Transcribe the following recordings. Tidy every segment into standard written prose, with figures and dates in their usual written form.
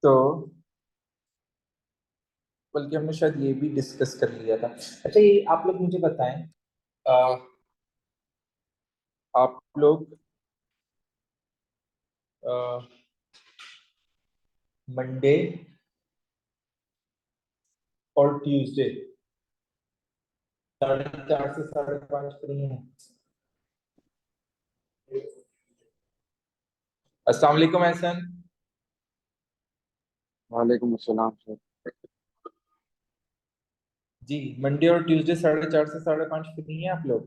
तो बल्कि हमने शायद ये भी डिस्कस कर लिया था। अच्छा, ये आप लोग मुझे बताएं, आप लोग मंडे और ट्यूसडे 4:30 से 5:30 फ्री हैं? अस्सलाम वालेकुम एहसन। वालेकुम अस्सलाम सर। जी, मंडे और ट्यूसडे 4:30 से 5:30 फ्री हैं आप लोग?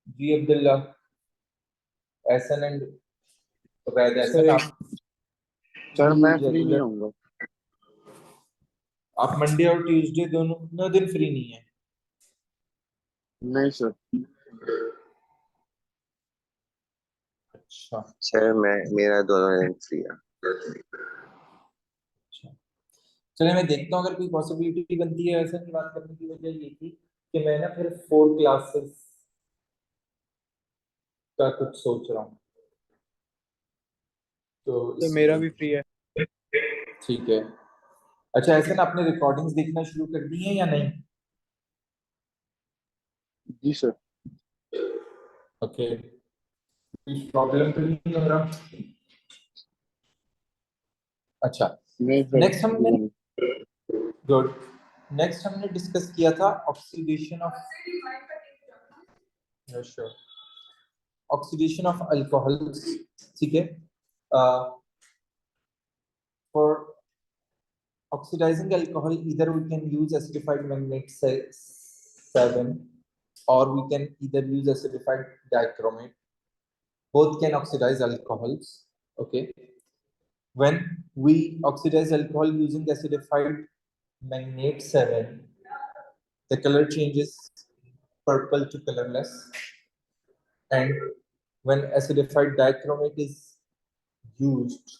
जी अब्दुल्ला, एहसन एंड उबैद। एहसन, सर आप सर जी मैं फ्री नहीं रेगुलर, होऊंगा। आप मंडे और ट्यूसडे दोनों दिन फ्री नहीं है? नहीं सर। अच्छा सर मैं मेरा दोनों दिन फ्री है। अच्छा, चलिए मैं देखता हूँ अगर कोई पॉसिबिलिटी बनती है। ऐसा की बात करने की वजह ये थी कि मैं ना फिर 4 क्लासेस का कुछ सोच रहा हूँ, तो तो मेरा भी इसलिए फ्री है। ठीक है। अच्छा, ऐसे ना आपने रिकॉर्डिंग्स देखना शुरू कर दी हैं या नहीं? जी सर। ओके, कोई प्रॉब्लम तो नहीं हो रहा? अच्छा, नहीं सर। नेक्स्ट हमने गुड नेक्स्ट हमने डिस्कस किया था oxidation of oxidation of alcohols. ठीक है, for oxidizing alcohol, either we can use acidified magnate 7, or we can either use acidified dichromate. Both can oxidize alcohols. Okay, when we oxidize alcohol using acidified magnate 7, the color changes purple to colorless, and when acidified dichromate is used,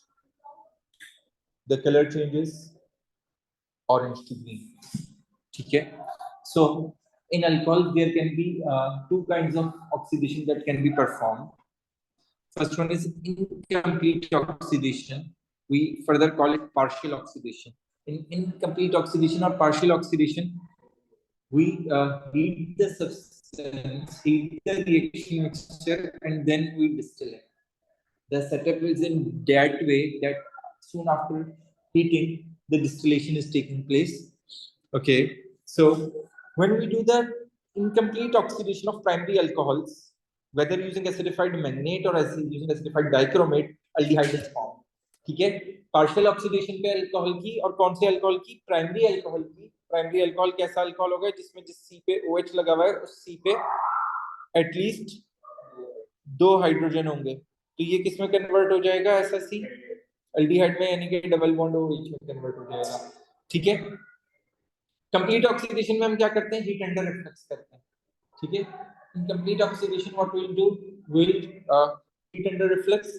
the color changes orange to green. ठीक है, so in alcohol there can be two kinds of oxidation that can be performed. First one is incomplete oxidation. We further call it partial oxidation. In incomplete oxidation or partial oxidation, we heat the substance, heat the reaction mixture, and then we distill it. The setup is in that way that soon after heating, the distillation is taking place. Okay, so when we do the incomplete oxidation of primary alcohols, whether using acidified magnate or using acidified dichromate, aldehyde is formed. ठीक है, partial oxidation पे alcohol की, और कौन से alcohol की? Primary alcohol की। Primary alcohol कैसा अल्कोहल होगा? जिसमें जिस सी पे OH लगा हुआ है, उस सी पे एटलीस्ट 2 हाइड्रोजन होंगे, तो ये किस में कन्वर्ट हो जाएगा? ऐसा सी अल्डिहाइड में, यानी कि डबल बॉन्ड OH में कन्वर्ट हो जाएगा। ठीक है, कंप्लीट ऑक्सीडेशन में हम क्या करते हैं? हीट अंडर रिफ्लक्स करते हैं। ठीक है, in complete oxidation what will do, will heat under reflux.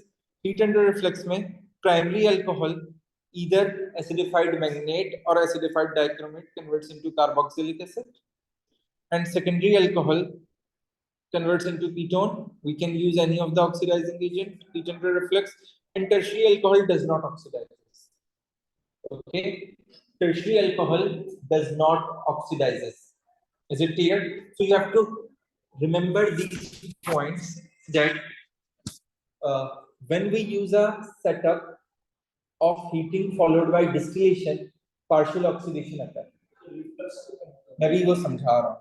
Heat under reflux में primary alcohol either acidified magnate or acidified dichromate converts into carboxylic acid, and secondary alcohol converts into ketone. We can use any of the oxidizing agent, heat under reflux, and tertiary alcohol does not oxidize. Okay, tertiary alcohol does not oxidizes. Is it clear? So you have to remember these points, that when we use a setup of heating followed by distillation, partial oxidation आता है। मैं भी वो समझा रहा हूँ,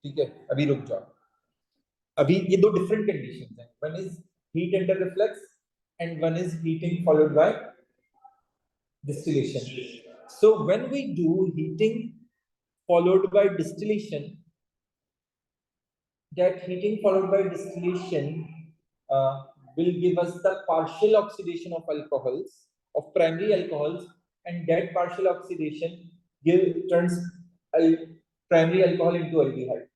ठीक है, अभी रुक जाओ। अभी ये दो डिफरेंट कंडीशंस हैं, one is heat under reflux and one is heating followed bye distillation. So when we do heating followed by distillation, that heating followed by distillation will give us the partial oxidation of alcohols, of primary alcohols, and that partial oxidation turns primary alcohol into aldehyde.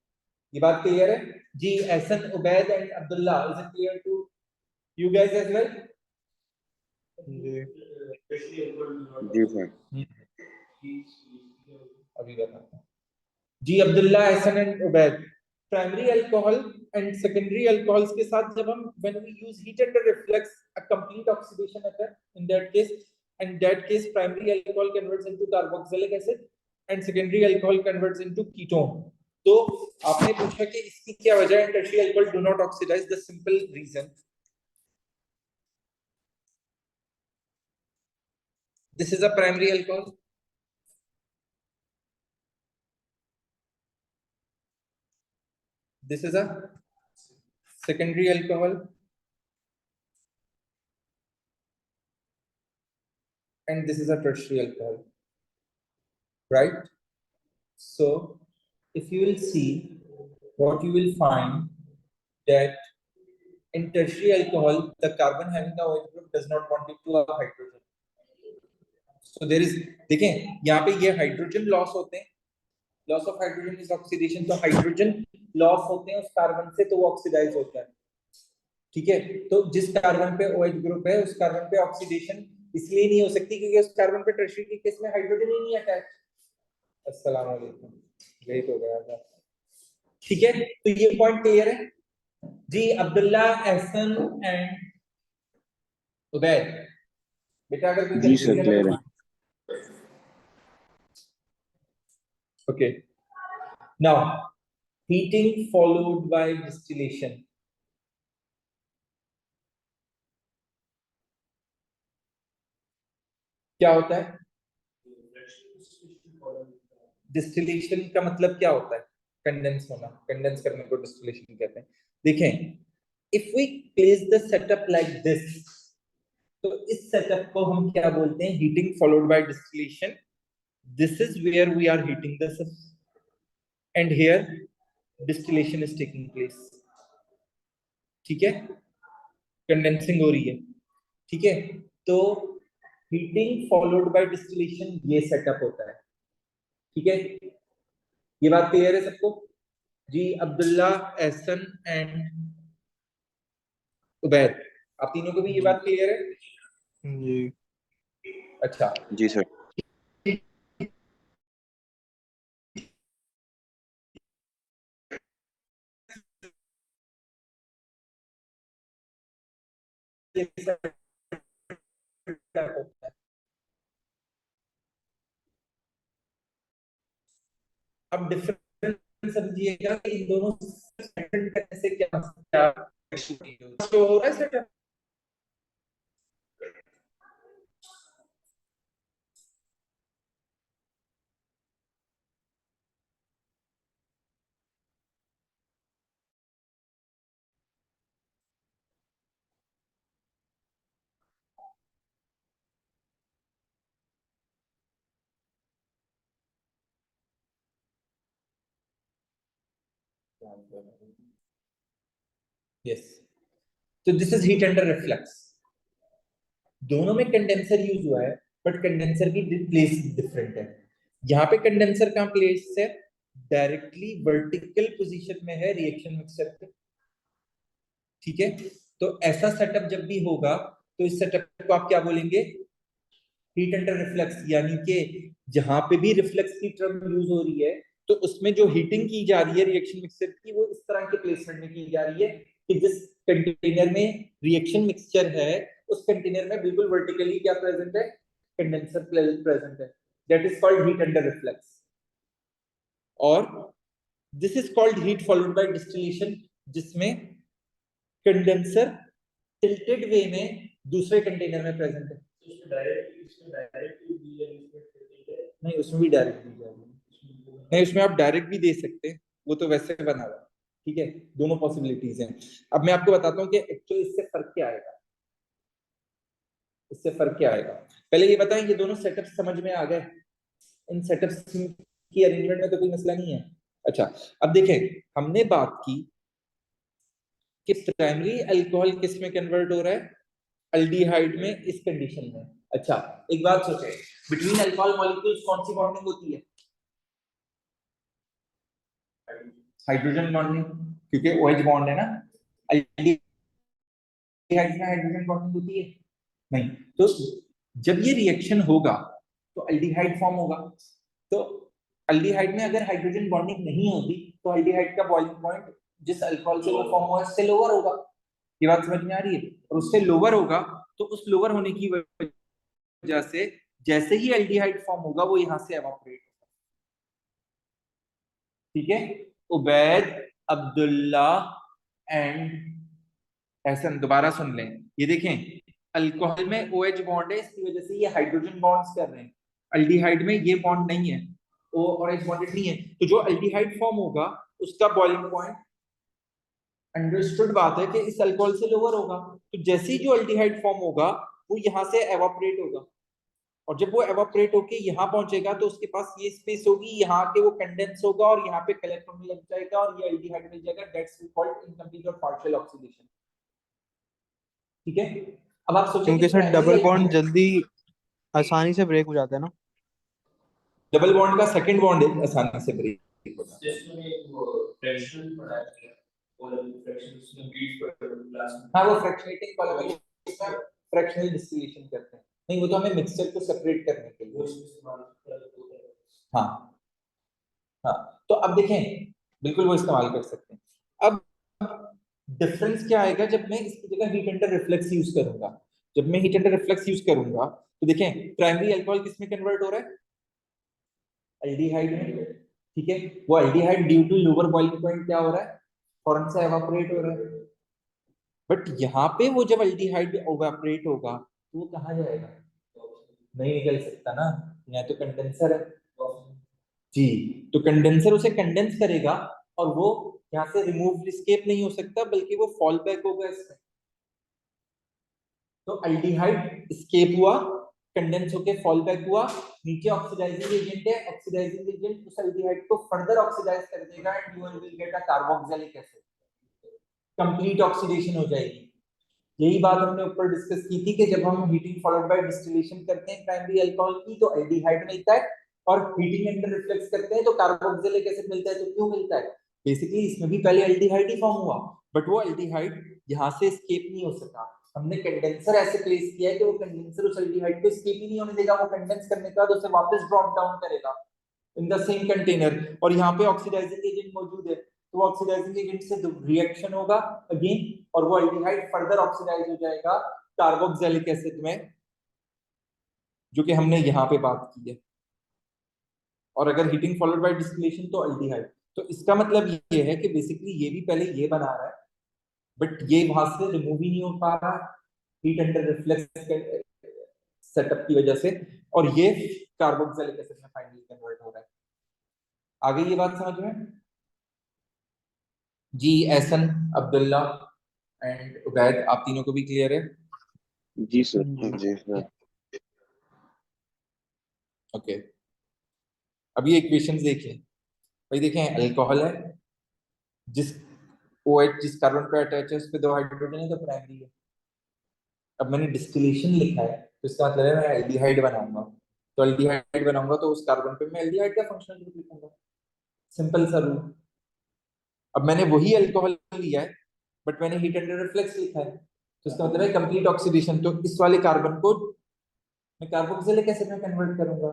ये बात clear है जी? Ahsan, Ubaid and Abdullah, is it clear to you guys as well? जी sir. अभी बताता हूं जी। Abdullah, Ehsan and Ubaid, primary alcohol and secondary alcohols के साथ जब हम when we use heat under reflux a complete oxidation occur in that case primary alcohol converts into carboxylic acid and secondary alcohol converts into ketone. तो आपने पूछा कि इसकी क्या वजह है tertiary alcohol do not oxidise. The simple reason this is a primary alcohol, this is a secondary alcohol, and this is a tertiary alcohol, right? So if you will see, what you will find that in tertiary alcohol the carbon having a OH group does not bond it to a hydrogen. So there is, देखें यहाँ पे ये hydrogen loss होते हैं, loss of hydrogen is oxidation. तो hydrogen loss होते हैं उस कार्बन से तो वो ऑक्सीडाइज होता है. ठीक है, तो जिस कार्बन पे OH ग्रुप है उस कार्बन पे ऑक्सीडेशन इसलिए नहीं हो सकती क्योंकि उस कार्बन पे टर्शियरी के केस में हाइड्रोजन ही नहीं अटैच. अस्सलाम वालेकुम, यही तो गया था. ठीक है, तो ये पॉइंट क्लियर है जी. अब्दुल्ला, एहसन एंड उबैद, बेटा अगर कोई जी सर, क्लियर है. Okay, now heating followed by distillation. क्या होता है डिस्टिलेशन का मतलब क्या होता है? कंडेंस होना, कंडेंस करने को डिस्टिलेशन कहते हैं. देखें, if we place the setup like this, तो इस सेटअप को हम क्या बोलते हैं? Heating followed by distillation. This is where we are heating the end here distillation is taking place. ठीक है, कंडेंसिंग हो रही है. ठीक है, तो हीटिंग फॉलोड बाय डिस्टिलेशन ये सेटअप होता है. ठीक है, ये बात क्लियर है सबको जी? अब्दुल्ला, एहसन एंड उबैद, आप तीनों को भी ये बात क्लियर है जी. अच्छा जी सर. अब डिफरेंस समझिएगा कि इन दोनों करने से क्या क्या हो रहा है सेटअप. यस, तो this is heat under reflex. दोनों में कंडेंसर यूज हुआ है बट कंडेंसर की प्लेस डिफरेंट है. यहाँ पे कंडेंसर कहाँ प्लेस है? डायरेक्टली वर्टिकल पोजीशन में है रिएक्शन मिक्सचर के. ठीक है, तो ऐसा सेटअप जब भी होगा तो इस सेटअप को आप क्या बोलेंगे? Heat under reflex. यानी कि जहां पे भी रिफ्लेक्स की टर्म यूज हो रही है तो उसमें जो हीटिंग की जा रही है रिएक्शन मिक्सचर की वो इस तरह के प्लेसमेंट में की जा रही है कि जिस कंटेनर में रिएक्शन मिक्सचर है उस कंटेनर में बिल्कुल वर्टिकली क्या प्रेजेंट है? कंडेंसर प्रेजेंट है. That is called heat under reflux. और this is called heat followed by distillation, जिसमें कंडेंसर टिल्टेड वे में दूसरे कंटेनर में प्रेजेंट है. नहीं, उसमें भी डायरेक्ट दी जाएगी. नहीं, उसमें आप डायरेक्ट भी दे सकते हैं, वो तो वैसे बना हुआ है. ठीक है, दोनों पॉसिबिलिटीज हैं. अब मैं आपको बताता हूँ कि एक्चुअली इससे फर्क क्या आएगा. इससे फर्क क्या आएगा, पहले ये बताएं ये दोनों सेटअप समझ में आ गए? इन सेटअप्स की अरेंजमेंट में तो कोई मसला नहीं है. अच्छा, अब देखें, हमने बात की कि प्राइमरी अल्कोहल किस में कन्वर्ट हो रहा है? अल्डिहाइड में, इस कंडीशन में. अच्छा, एक बात सोचे, बिटवीन अल्कोहल मॉलिक्यूल्स कौन सी बॉन्डिंग होती है? हाइड्रोजन बॉन्डिंग, क्योंकि OH बॉन्ड है ना. अल्डिहाइड में हाइड्रोजन बॉन्डिंग होती है नहीं. तो जब ये रिएक्शन होगा तो अल्डिहाइड फॉर्म होगा. तो अल्डिहाइड में अगर हाइड्रोजन बॉन्डिंग नहीं होती तो एल्डिहाइड का बॉइलिंग पॉइंट जिस अल्कोहल से वो फॉर्म हुआ है उससे लोअर होगा। ये बात समझ में आ रही है? और उससे लोअर होगा तो उस लोअर होने की वजह से जैसे ही एल्डिहाइड फॉर्म होगा वो यहाँ से एवापोरेट होगा। ठीक है, उबैद, अब्दुल्ला एंड एहसन, दोबारा सुन लें। ये देखें, अल्कोहल में OH बॉन्ड है, इसकी वजह से ये हाइड्रोजन बॉन्ड्स कर रहे हैं। अल्डिहाइड में ये बॉन्ड नहीं है, O और H बॉन्डेड नहीं है, तो जो अल्डिहाइड फॉर्म होगा उसका बॉइलिंग पॉइंट अंडरस्टूड बात है कि इस अल्कोहल से लोअर होगा। तो जैसे ही जो अल्डिहाइड फॉर्म होगा वो यहाँ से एवापोरेट होगा, और जब वो एवापोरेट होके यहाँ पहुंचेगा तो उसके पास ये स्पेस होगी, यहाँ के वो कंडेंस होगा और यहाँ पे कलेक्टर में लग जाएगा और ये एल्डिहाइड मिल जाएगा। दैट्स कॉल्ड इनकम्प्लीट और पार्शियल ऑक्सीडेशन। ठीक है, अब आप सोचें क्योंकि कि सर डबल बॉन्ड जल्दी आसानी से ब्रेक हो जाता है ना। डबल बॉन्ड का सेकंड बॉन्ड आसानी से ब्रेक होता है। हाँ, वो फ्रैक्शनेटिंग कॉलम फ्रैक्शनल डिस्टिलेशन करते हैं। नहीं, वो तो हमें मिक्सचर को सेपरेट करने के लिए। हाँ हाँ, तो अब देखें, बिल्कुल वो इस्तेमाल कर सकते हैं। अब डिफरेंस क्या आएगा जब मैं इसकी जगह हीट अंडर रिफ्लेक्स यूज करूंगा। जब मैं हीट अंडर रिफ्लेक्स यूज करूंगा तो देखें प्राइमरी अल्कोहल किस में कन्वर्ट हो रहा है? एल्डिहाइड में। ठीक है, वो aldehyde due to lower boiling point क्या हो रहा है? फौरन से एवापोरेट हो रहा है। बट यहाँ पे वो जब एल्डिहाइड एवापोरेट होगा तो वो कहाँ जाएगा? नहीं निकल सकता ना, यहाँ तो कंडेंसर है जी। तो कंडेंसर उसे कंडेंस करेगा और वो यहाँ से रिमूव एस्केप नहीं हो सकता, बल्कि वो फॉल बैक होगा इसमें। तो एल्डिहाइड एस्केप हुआ, कंडेंस होके फॉल बैक हुआ, नीचे ऑक्सीडाइजिंग एजेंट है, ऑक्सीडाइजिंग एजेंट उस एल्डिहाइड को फर्दर ऑक्सीडाइज कर देगा and you will get a carboxylic acid. Complete oxidation हो जाएगी। यही बात हमने ऊपर डिस्कस की थी कि जब हम हीटिंग फॉलोड बाय डिस्टिलेशन करते हैं प्राइमरी अल्कोहल की तो एल्डिहाइड मिलता है, और हीटिंग अंडर रिफ्लेक्स करते हैं तो कार्बोक्सिलिक एसिड मिलता है। तो क्यों मिलता है? बेसिकली इसमें भी पहले एल्डिहाइड ही फॉर्म हुआ, बट वो एल्डिहाइड यहाँ से एस्केप नहीं हो सका। हमने कंडेंसर ऐसे प्लेस किया है कि वो कंडेंसर उस एल्डिहाइड को एस्केप ही नहीं होने देगा। वो कंडेंस करने के बाद उसे वापस ड्रॉप डाउन करेगा इन द सेम कंटेनर, और यहाँ पे ऑक्सीडाइजिंग एजेंट मौजूद है, तो ऑक्सीडाइजिंग एजेंट से रिएक्शन होगा अगेन, और वो एल्डिहाइड फर्दर ऑक्सीडाइज हो जाएगा कार्बोक्सिलिक एसिड में, जो कि हमने यहाँ पे बात की है। और अगर हीटिंग फॉलोड बाय डिस्टिलेशन तो एल्डिहाइड। तो इसका मतलब ये है कि बेसिकली ये भी पहले ये बना रहा है, बट ये वहां से रिमूव ही नहीं हो पा रहा हीट अंडर रिफ्लेक्स सेटअप की वजह से, और ये कार्बोक्सिलिक एसिड में फाइनली कन्वर्ट हो रहा है। आगे ये बात समझ में? जी, एहसन, अब्दुल्ला एंड उबैद, आप तीनों को भी क्लियर है? जी सर। जी सर। ओके, अब ये इक्वेशंस देखिए भाई। देखें, अल्कोहल है, जिस OH जिस कार्बन पे अटैच है उस पे 2 हाइड्रोजन है, तो प्राइमरी है। अब मैंने डिस्टिलेशन लिखा है तो इसका मतलब है मैं एल्डिहाइड बनाऊंगा, तो एल्डिहाइड बनाऊंगा तो उस कार्बन पे मैं एल्डिहाइड का फंक्शनल ग्रुप लिखूंगा। सिंपल सा रूल। अब मैंने वही अल्कोहल लिया है बट मैंने हीट अंडर रिफ्लेक्स लिखा है, तो इसका मतलब है कंप्लीट ऑक्सीडेशन। तो इस वाले कार्बन को मैं कार्बोक्सिलिक एसिड में कन्वर्ट करूंगा।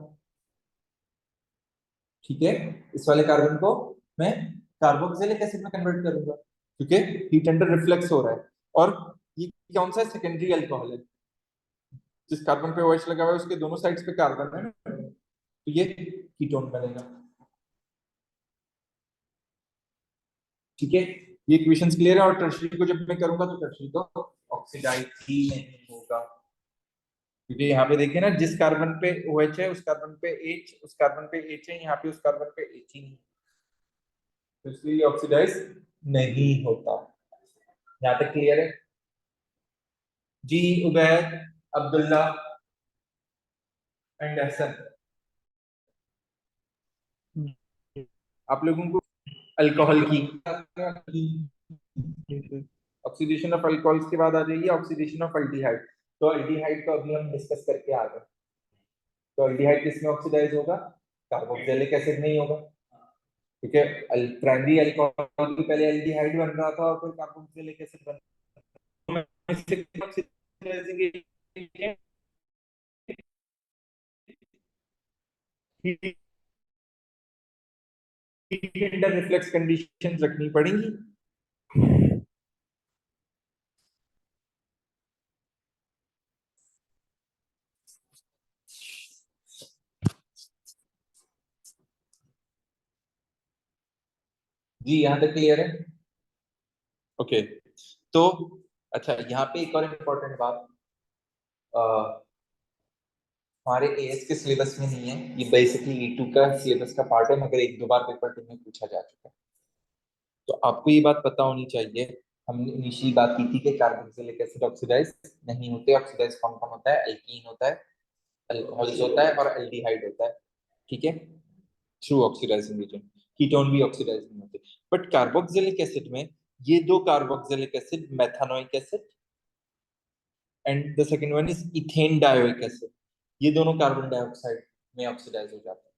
ठीक है, इस वाले कार्बन को मैं कार्बोक्सिलिक एसिड में कन्वर्ट करूंगा क्योंकि हीट अंडर रिफ्लेक्स हो रहा है। और ये कौन सा सेकेंडरी अल्कोहल है? जिस कार्बन पे OH लगा हुआ है उसके दोनों साइड्स पे कार्बन है ना, तो ये कीटोन बनेगा। ठीक है, ये इक्वेशंस क्लियर है। और टर्शियरी को जब मैं करूंगा तो टर्शियरी को ऑक्सीडाइज ही नहीं होगा, क्योंकि यहाँ पे देखिए ना, जिस कार्बन पे OH है उस कार्बन पे H, उस कार्बन पे H है, यहाँ पे उस कार्बन पे H ही नहीं, तो इसलिए ऑक्सीडाइज नहीं होता। यहाँ तक क्लियर है? जी, उबैद, अब्दुल्ला एंड हसन, आप लोगों को अल्कोहल की ऑक्सीडेशन ऑफ अल्कोहल्स के बाद आ जाइए ऑक्सीडेशन ऑफ एल्डिहाइड। तो एल्डिहाइड तो अभी हम डिस्कस करके आ गए। तो एल्डिहाइड किस में ऑक्सीडाइज होगा? कार्बोक्सिलिक एसिड नहीं होगा, क्योंकि प्राइमरी अल्कोहल भी पहले एल्डिहाइड बन रहा था और फिर कार्बोक्सिलिक एसिड बन रहा था। इंटर रिफ्लेक्स कंडीशंस रखनी पड़ेंगी। जी यहाँ तक क्लियर है? ओके तो अच्छा यहाँ पे एक और इम्पोर्टेंट बात, हमारे एएस के सिलेबस में नहीं है, ये बेसिकली E2 का सिलेबस का पार्ट है, मगर एक दो बार पेपर 2 में पूछा जा चुका है। तो आपको ये बात पता होनी चाहिए, हमने इनिशियली बात की थी कि कार्बोक्सिलिक एसिड ऑक्सीडाइज नहीं होते। ऑक्सीडाइज कौन कौन होता है? एल्कीन होता है, अल्कोहल्स होता है और एल्डिहाइड होता है, ठीक है, थ्रू ऑक्सीडाइजिंग एजेंट। कीटोन भी ऑक्सीडाइज नहीं होते। बट कार्बोक्सिलिक एसिड में ये दो carboxylic acid, methanoic acid and the second one is ethanedioic acid, ये दोनों कार्बन डाइऑक्साइड में ऑक्सीडाइज हो जाते हैं।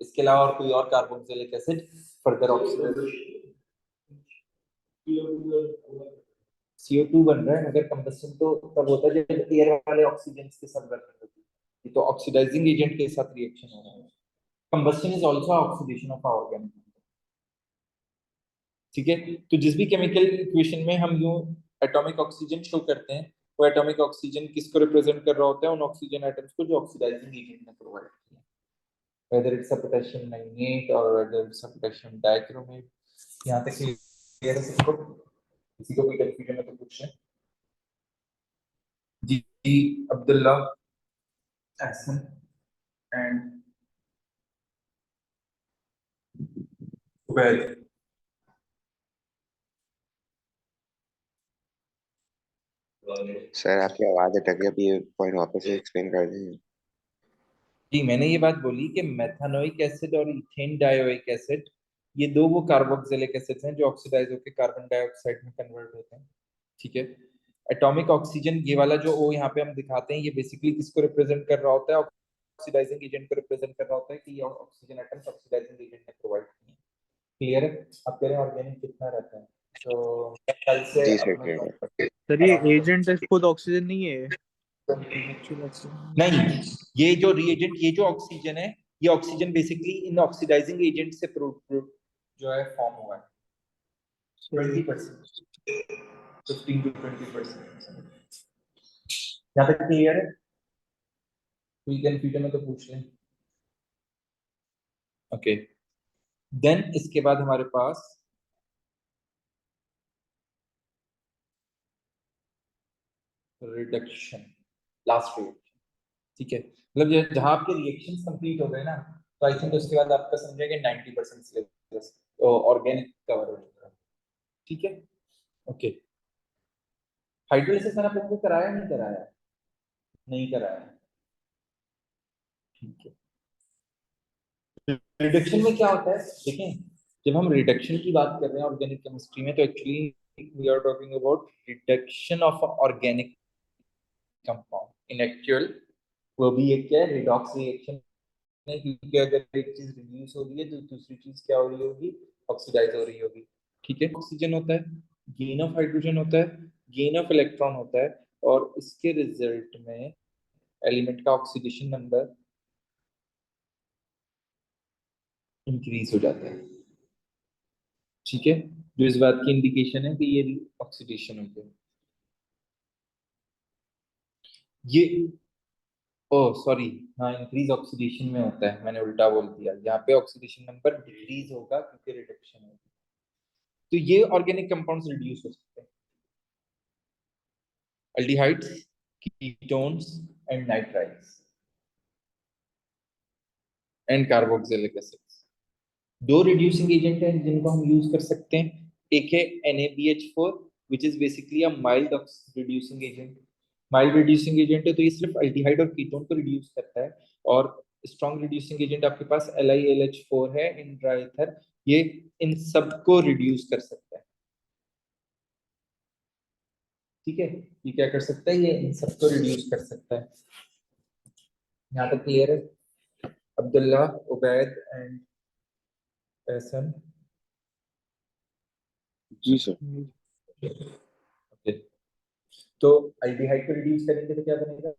इसके अलावा और कोई और carboxylic acid further oxidise, CO2 बन रहा है, मगर कंबस्शन तो तब होता है जब एयर वाले ऑक्सीजन के साथ रिएक्शन होती है। ये तो ऑक्सीडाइजिंग एजेंट के साथ रिएक्शन हो रहा है। Combustion is also oxidation of organic, ठीक है। तो जिस भी केमिकल इक्वेशन में हम यूं एटॉमिक ऑक्सीजन शो करते हैं, वो एटॉमिक ऑक्सीजन किसको रिप्रेजेंट कर रहा होता है? उन ऑक्सीजन एटम्स को जो ऑक्सीडाइजिंग एजेंट ने प्रोवाइड किया, whether it's a potassium magnate or whether it's a potassium dichromate। यहाँ तक क्लियर है सबको? किसी को कोई कंफ्यूजन है तो पूछें। जी अब्दुल्ला, एहसन एंड उबैद। सर आपकी आवाज अटक गई, अब ये पॉइंट वापस से एक्सप्लेन कर देंगे? जी मैंने ये बात बोली कि मेथानोइक एसिड और इथेन डायोइक एसिड, ये दो वो कार्बोक्सिलिक एसिड्स हैं जो ऑक्सीडाइज होकर कार्बन डाइऑक्साइड में कन्वर्ट होते हैं, ठीक है। एटॉमिक ऑक्सीजन ये वाला जो ओ यहाँ पे हम दिखाते हैं, ये बेसिकली किसको रिप्रेजेंट कर रहा होता है? ऑक्सीडाइजिंग एजेंट को रिप्रेजेंट कर रहा होता है कि ये ऑक्सीजन एटम्स ऑक्सीडाइजिंग एजेंट ने प्रोवाइड किए हैं। क्लियर है? आप कह रहे हैं ऑर्गेनिक कितना रहता है, तो कल से जी सर अपने ठीक है। सर ये एजेंट है, खुद ऑक्सीजन नहीं है, एक्चुअल ऑक्सीजन। नहीं, ये जो रिएजेंट, ये जो ऑक्सीजन है, ये ऑक्सीजन बेसिकली इन ऑक्सीडाइजिंग एजेंट से जो है फॉर्म हुआ है। 20%, 15 to 20%। यहाँ तक क्लियर है? कोई कंफ्यूजन है तो पूछ लें। ओके देन इसके बाद हमारे पास रिडक्शन, लास्ट रिएक्शन, ठीक है। मतलब जहां आपके रिएक्शंस कंप्लीट हो गए ना, तो आई थिंक उसके बाद आपका समझेंगे 90% सिलेबस ऑर्गेनिक कवर हो जाएगा, ठीक है। ओके हाइड्रोलिसिस मैंने आपको कराया नहीं कराया? नहीं कराया, ठीक है। रिडक्शन में क्या होता है देखें, जब हम रिडक्शन की बात कर रहे हैं ऑर्गेनिक केमिस्ट्री में, तो actually we are talking about reduction of organic compound in actual. वो भी एक क्या है? रिडॉक्स रिएक्शन है, क्योंकि अगर एक चीज रिड्यूस हो रही है तो दूसरी चीज क्या हो रही होगी? ऑक्सीडाइज हो रही होगी, ठीक है। ऑक्सीजन होता है, गेन ऑफ हाइड्रोजन होता है, गेन ऑफ इलेक्ट्रॉन होता है, और इसके रिजल्ट में एलिमेंट का ऑक्सीडेशन नंबर इंक्रीज हो जाता है, ठीक है। जो इस बात की इंडिकेशन है कि ये ऑक्सीडेशन हो गया। ये ओ सॉरी, हाँ इंक्रीज ऑक्सीडेशन में होता है, मैंने उल्टा बोल दिया। यहाँ पे ऑक्सीडेशन नंबर डिक्रीज होगा क्योंकि रिडक्शन होगा। तो ये ऑर्गेनिक कंपाउंड्स रिड्यूस हो सकते हैं, aldehydes, ketones and nitrites and carboxylic acids। दो रिड्यूसिंग एजेंट हैं जिनको हम यूज कर सकते हैं। एक है NaBH4 which is basically a mild reducing agent। Mild reducing agent है तो ये सिर्फ अल्डिहाइड और कीटोन को रिड्यूस करता है। और स्ट्रॉन्ग रिड्यूसिंग एजेंट आपके पास LiLH4 है इन ड्राईथर, ये इन सबको रिड्यूस कर सकता है, ठीक है। ये क्या कर सकता है? ये इन सबको रिड्यूस कर सकता है। यहाँ तक क्लियर है? अब्दुल्ला, उबैद एंड एहसन। जी सर। ओके तो एल्डिहाइड को रिड्यूस करेंगे तो क्या बनेगा?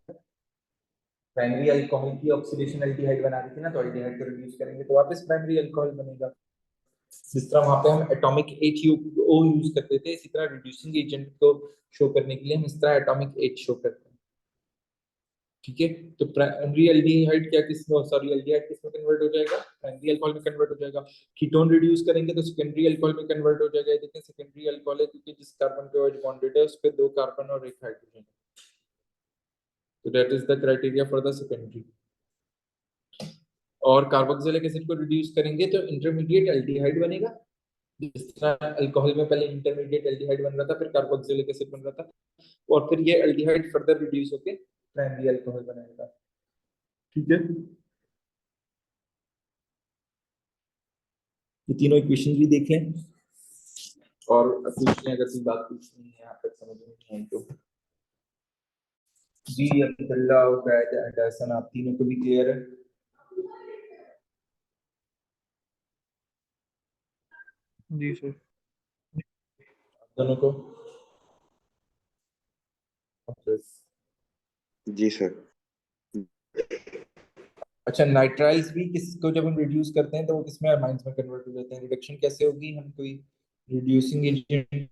प्राइमरी अल्कोहल की ऑक्सीडेशन एल्डिहाइड बना दी थी ना, तो एल्डिहाइड को रिड्यूस करेंगे तो वापस प्राइमरी अल्कोहल बनेगा। जिस तरह वहां पे हम एटॉमिक H O यूज करते थे, इसी तरह रिड्यूसिंग एजेंट को शो करने के लिए हम इस तरह एटॉमिक H शो करते हैं। ठीक है, तो प्राइमरी एल्डिहाइड क्या किसमें, सॉरी एल्डिहाइड किसमें कन्वर्ट हो जाएगा, प्राइमरी अल्कोहल में कन्वर्ट हो जाएगा। कीटोन रिड्यूस करेंगे तो सेकेंडरी अल्कोहल में कन्वर्ट हो जाएगा। देखिए सेकेंडरी अल्कोहल है क्योंकि जिस कार्बन पे OH बॉन्डेड है उस पे 2 कार्बन और 1 हाइड्रोजन, तो that is the criteria for the secondary. और कार्बोक्सिलिक एसिड को रिड्यूस करेंगे तो इंटरमीडिएट एल्डिहाइड बनेगा। जिस तरह अल्कोहल में पहले इंटरमीडिएट एल्डिहाइड बन रहा था, फिर कार्बोक्सिलिक एसिड बन रहा था, और फिर ये एल्डिहाइड फर्दर रिड्यूस होके प्राइमरी अल्कोहल बनाएगा। ठीक है, ये तीनों इक्वेशन भी देख लें और पूछ लें अगर कोई बात पूछनी है यहाँ तक समझ में नहीं आई तो। जी अब्दुल्ला, उबैद एंड हसन, आप तीनों को भी क्लियर है? जी सर। दोनों को? जी सर। अच्छा, नाइट्राइल्स भी किसको जब हम रिड्यूस करते हैं तो वो किसमें, अमाइंस में कन्वर्ट हो जाते हैं। रिडक्शन कैसे होगी, हम कोई रिड्यूसिंग एजेंट,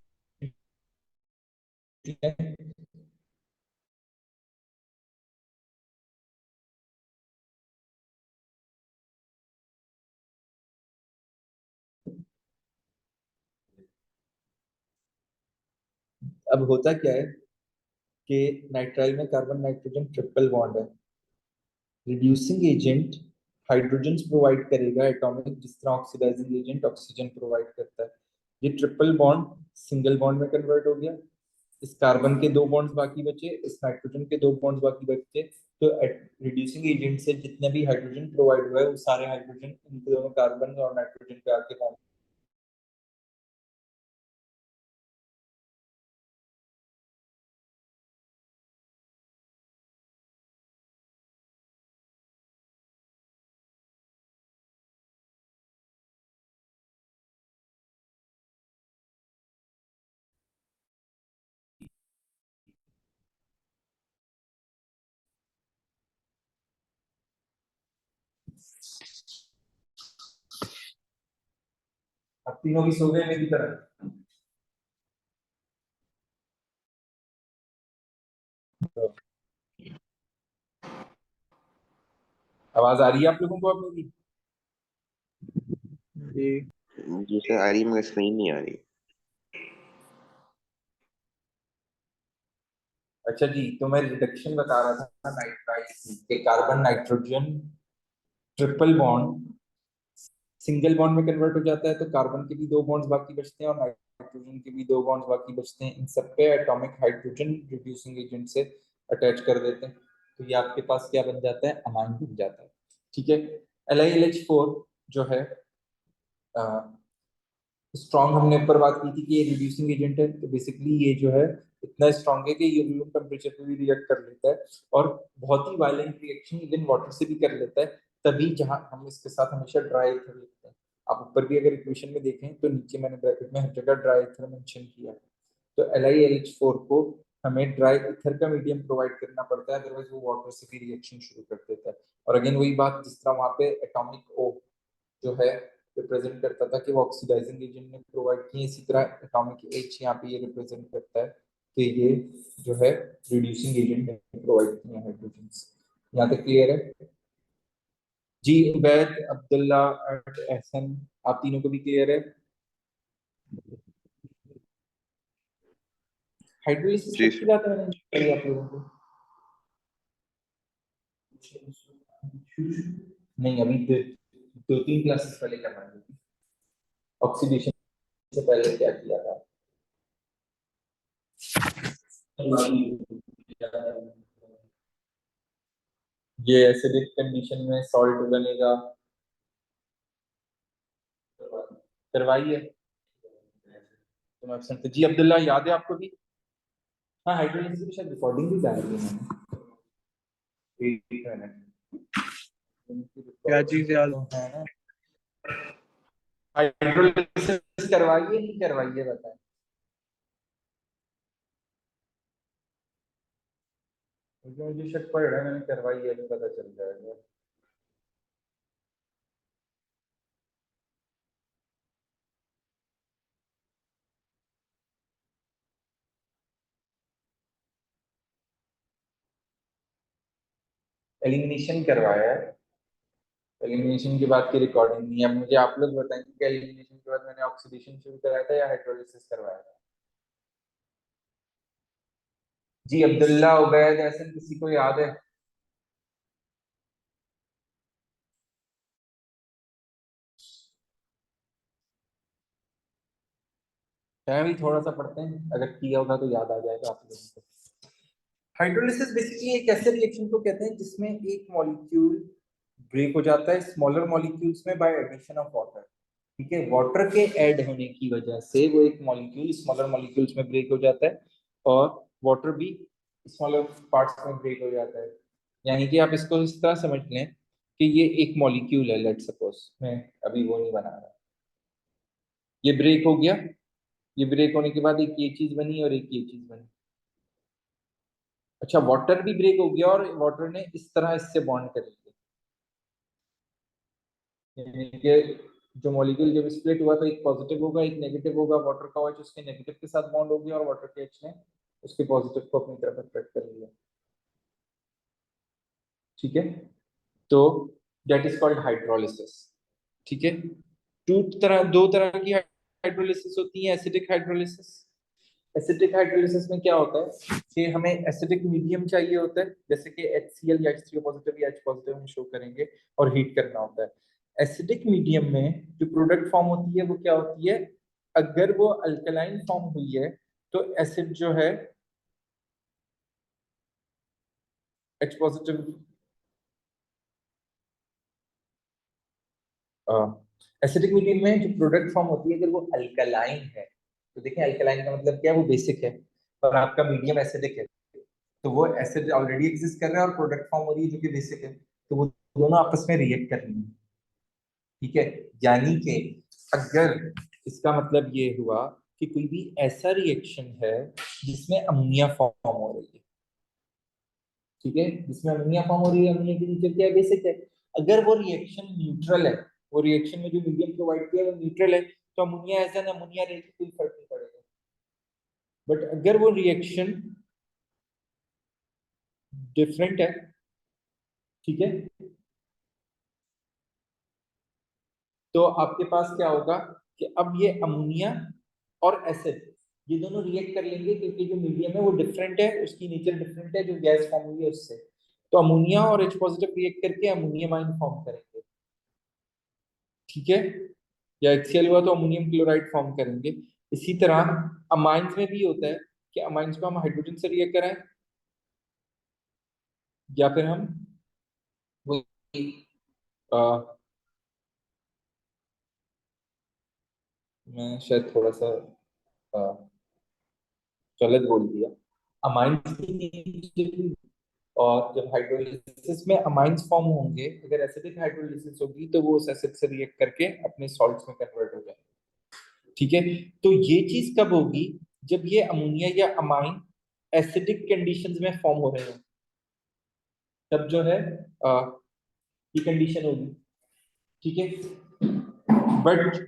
अब होता क्या है कि नाइट्राइल में कार्बन नाइट्रोजन ट्रिपल बॉन्ड है। रिड्यूसिंग एजेंट हाइड्रोजन प्रोवाइड करेगा एटॉमिक, जिस तरह ऑक्सीडाइजिंग एजेंट ऑक्सीजन प्रोवाइड करता है। ये ट्रिपल बॉन्ड सिंगल बॉन्ड में कन्वर्ट हो गया, इस कार्बन के 2 बॉन्ड्स बाकी बचे, इस नाइट्रोजन के 2 बॉन्ड्स बाकी बचे, तो रिड्यूसिंग एजेंट से जितने भी हाइड्रोजन प्रोवाइड हुआ है वो सारे हाइड्रोजन इन दोनों कार्बन और नाइट्रोजन पे आके बॉन्ड। अब तीनों की सो गए मेरी तरह? तो आवाज आ रही है आप लोगों को अब मेरी? जी जी सर, आ रही मगर सही नहीं आ रही। अच्छा जी, तो मैं रिडक्शन बता रहा था नाइट्राइल के, carbon nitrogen triple bond single bond में कन्वर्ट हो जाता है, तो कार्बन के भी 2 बॉन्ड्स बाकी बचते हैं और नाइट्रोजन के भी 2 बॉन्ड्स बाकी बचते हैं। इन सब पे एटॉमिक हाइड्रोजन रिड्यूसिंग एजेंट से अटैच कर देते हैं, तो ये आपके पास क्या बन जाता है, अमाइन बन जाता है। ठीक है, LiLH4 जो है स्ट्रॉन्ग, हमने ऊपर बात की थी कि ये रिड्यूसिंग एजेंट है, तो बेसिकली ये जो है इतना स्ट्रॉन्ग है कि ये रूम टेम्परेचर पे भी रिएक्ट कर लेता है और बहुत ही वायलेंट रिएक्शन इवन वाटर से भी कर लेता है। तभी जहां हम इसके साथ हमेशा ड्राई ईथर लिखते हैं, आप ऊपर भी अगर इक्वेशन में देखें तो नीचे मैंने ब्रैकेट में हर जगह ड्राई ईथर मेंशन किया है। तो LiLH4 को हमें ड्राई ईथर का मीडियम प्रोवाइड करना पड़ता है, अदरवाइज वो वाटर से भी रिएक्शन शुरू कर देता है। और अगेन वही बात, जिस तरह वहां पे एटॉमिक O जो है रिप्रेजेंट करता था कि वो ऑक्सीडाइजिंग एजेंट ने प्रोवाइड किए, इसी तरह एटॉमिक H यहाँ पे ये रिप्रेजेंट करता है कि ये जो है रिड्यूसिंग एजेंट ने प्रोवाइड किए हाइड्रोजन। यहाँ तक क्लियर है? जी उबैद, अब्दुल्ला और एहसन, आप तीनों को भी क्लियर है? हाइड्रोलिसिस जी कब की सर। बात है मैंने बताई आप लोगों को? नहीं, अभी 2-3 क्लासेस पहले करना है। ऑक्सीडेशन से पहले क्या किया था? ये एसिडिक कंडीशन में सॉल्ट बनेगा, करवाइए। तुम एब्सेंट थे जी अब्दुल्ला, याद है आपको भी? हाँ, हाइड्रोलिसिस की शायद रिकॉर्डिंग भी डाली है मैंने। एक मिनट, उनकी क्या चीज रिकॉर्डिंग याद? तो है ना। हाइड्रोलिसिस करवाइए नहीं करवाइए बताएं। क्योंकि मुझे शक पड़ रहा है मैंने करवाई है, नहीं पता चल जाएगा। एलिमिनेशन करवाया है, एलिमिनेशन के बाद की रिकॉर्डिंग नहीं है। अब मुझे आप लोग बताएंगे कि एलिमिनेशन के बाद मैंने ऑक्सीडेशन शुरू कराया था या हाइड्रोलिसिस करवाया था। जी अब्दुल्ला, उबैद, ऐसा किसी को याद है? मैं भी थोड़ा सा पढ़ते हैं, अगर किया होगा तो याद आ जाएगा आप लोगों को। हाइड्रोलिसिस बेसिकली एक ऐसे रिएक्शन को कहते हैं जिसमें एक मॉलिक्यूल ब्रेक हो जाता है स्मॉलर मॉलिक्यूल्स में बाय एडिशन ऑफ वाटर। ठीक है, वाटर के ऐड होने की वजह से वो एक मॉलिक्यूल स्मॉलर मॉलिक्यूल्स में ब्रेक हो जाता है और वाटर भी स्मॉलर पार्ट्स में ब्रेक हो जाता है। यानी कि आप इसको इस तरह समझ लें कि ये एक मॉलिक्यूल है, लेट्स सपोज, मैं अभी वो नहीं बना रहा, ये ब्रेक हो गया, ये ब्रेक होने के बाद एक ये चीज बनी और एक ये चीज बनी। अच्छा, वाटर भी ब्रेक हो गया और वाटर ने इस तरह इससे बॉन्ड कर लिया, यानी कि जो मॉलिक्यूल जब स्प्लिट हुआ तो एक पॉजिटिव होगा एक नेगेटिव होगा, वाटर का OH उसके नेगेटिव के साथ बॉन्ड हो गया और वाटर के H ने उसके पॉजिटिव को अपनी तरफ अट्रैक्ट कर लिया। ठीक है, तो दैट इज कॉल्ड हाइड्रोलिसिस। ठीक है, दो तरह की हाइड्रोलिसिस होती है, एसिडिक हाइड्रोलिसिस। एसिडिक हाइड्रोलिसिस में क्या होता है कि हमें एसिडिक मीडियम चाहिए होता है, जैसे कि HCl या H3O पॉजिटिव या H पॉजिटिव हम शो करेंगे, और हीट करना होता है। एसिडिक मीडियम में जो प्रोडक्ट फॉर्म होती है वो क्या होती है, अगर वो अल्कलाइन फॉर्म हुई है तो एसिड जो है H पॉजिटिव, एसिडिक मीडियम में जो प्रोडक्ट फॉर्म होती है अगर वो अल्कलाइन है, तो देखिए अल्कलाइन का मतलब क्या है, वो बेसिक है, और आपका मीडियम एसिडिक है, तो वो एसिड ऑलरेडी एग्जिस्ट कर रहा है और प्रोडक्ट फॉर्म हो रही है जो कि बेसिक है, तो वो दोनों आपस में रिएक्ट कर रही है। ठीक है, यानी कि अगर इसका मतलब ये हुआ कि कोई भी ऐसा रिएक्शन है जिसमें अमोनिया फॉर्म हो रही है, ठीक है, जिसमें अमोनिया फॉर्म हो रही है, अमोनिया की नेचर क्या है, बेसिक है। अगर वो रिएक्शन न्यूट्रल है, वो रिएक्शन में जो मीडियम प्रोवाइड किया है वो न्यूट्रल है, तो अमोनिया एज एन अमोनिया रहेगी, कोई फर्क नहीं पड़ेगा। बट अगर वो रिएक्शन डिफरेंट है, ठीक है, तो आपके पास क्या होगा कि अब ये अमोनिया और एसिड ये दोनों रिएक्ट कर लेंगे, क्योंकि जो मीडियम है वो डिफरेंट है, उसकी नेचर डिफरेंट है जो गैस फॉर्म हुई है उससे, तो अमोनिया और H पॉजिटिव रिएक्ट करके अमोनियम आयन फॉर्म करेंगे। ठीक है, या HCl हुआ तो अमोनियम क्लोराइड फॉर्म करेंगे। इसी तरह अमाइंस में भी होता है कि अमाइंस को हम हाइड्रोजन से रिएक्ट कराएं या फिर हम वो मैं शायद थोड़ा सा अ, गलत बोल दिया, अमाइंस की, और जब हाइड्रोलिसिस में अमाइंस फॉर्म होंगे, अगर एसिडिक हाइड्रोलिसिस होगी तो वो उस एसिड से रिएक्ट करके अपने सॉल्ट्स में कन्वर्ट हो जाएंगे। ठीक है, तो ये चीज कब होगी, जब ये अमोनिया या अमाइन एसिडिक कंडीशंस में फॉर्म हो रहे हो, तब जो है ये कंडीशन होगी। ठीक है, बट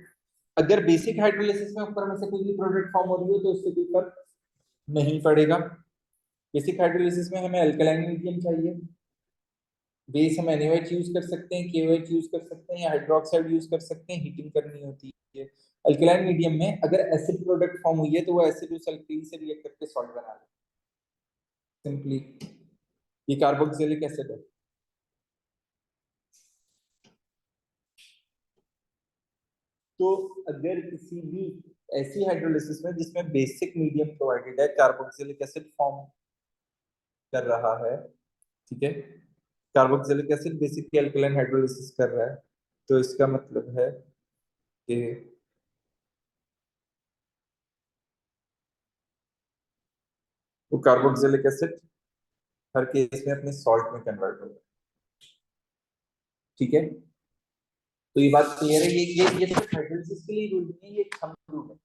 अगर बेसिक हाइड्रोलिसिस में ऊपर में से कोई भी प्रोडक्ट फॉर्म हो रही हो तो उससे कोई फर्क नहीं पड़ेगा। बेसिक हाइड्रोलिसिस में हमें अल्कलाइन मीडियम चाहिए, बेस हम NaOH यूज कर सकते हैं, KOH यूज कर सकते हैं या हाइड्रोक्साइड यूज कर सकते हैं, हीटिंग करनी होती है। अल्कलाइन मीडियम में अगर एसिड प्रोडक्ट फॉर्म हुई है तो वो एसिड उस अल्कीन से रिएक्ट करके सॉल्ट बना ले, सिंपली। ये कार्बोक्सिलिक एसिड है। तो अगर किसी भी ऐसी हाइड्रोलिसिस में जिसमें बेसिक मीडियम प्रोवाइडेड है, कार्बोक्सिलिक एसिड फॉर्म कर रहा है, ठीक है, carboxylic acid basically alkaline hydrolysis कर रहा है, तो इसका मतलब है कि वो कार्बोक्सिलिक एसिड हर केस में अपने सॉल्ट में कन्वर्ट होगा। ठीक है, तो ये बात क्लियर है, ये सिर्फ हाइड्रोलिसिस के लिए रूल नहीं है, ये एक थंब रूल है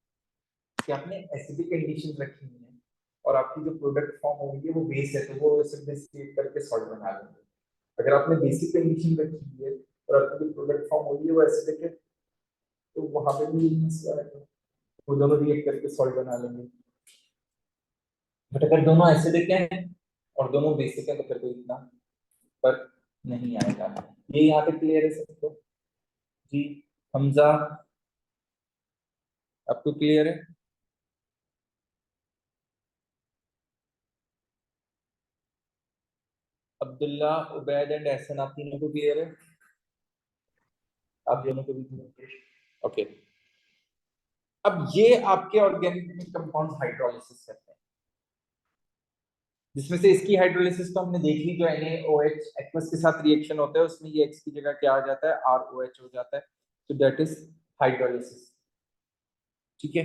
कि आपने एसिडिक कंडीशन रखी हुई है और आपकी जो प्रोडक्ट फॉर्म होगी वो बेस है, तो वो एसिड बेस करके सॉल्ट बना लेंगे। अगर आपने बेसिक कंडीशन रखी हुई है और आपकी जो प्रोडक्ट फॉर्म हो रही है वो एसिडिक है, तो वहां पे भी यही मसला है, वो दोनों रिएक्ट करके सॉल्ट बना लेंगे। बट अगर दोनों एसिडिक हैं और दोनों बेसिक है तो फिर कोई इतना फर्क नहीं आएगा। ये यहाँ पे क्लियर है सबको? जी हमजा, आपको क्लियर है? अब्दुल्ला, उबैद एंड एहसन, आप तीनों को क्लियर है? आप दोनों को भी? ओके। अब ये आपके ऑर्गेनिक कंपाउंड हाइड्रोलिसिस करते हैं, जिसमें से इसकी हाइड्रोलिसिस तो हमने देख ली, जो NaOH एक्वस के साथ रिएक्शन होता है, उसमें ये X की जगह क्या आ जाता है, ROH हो जाता है, तो दैट इज हाइड्रोलिसिस। ठीक है,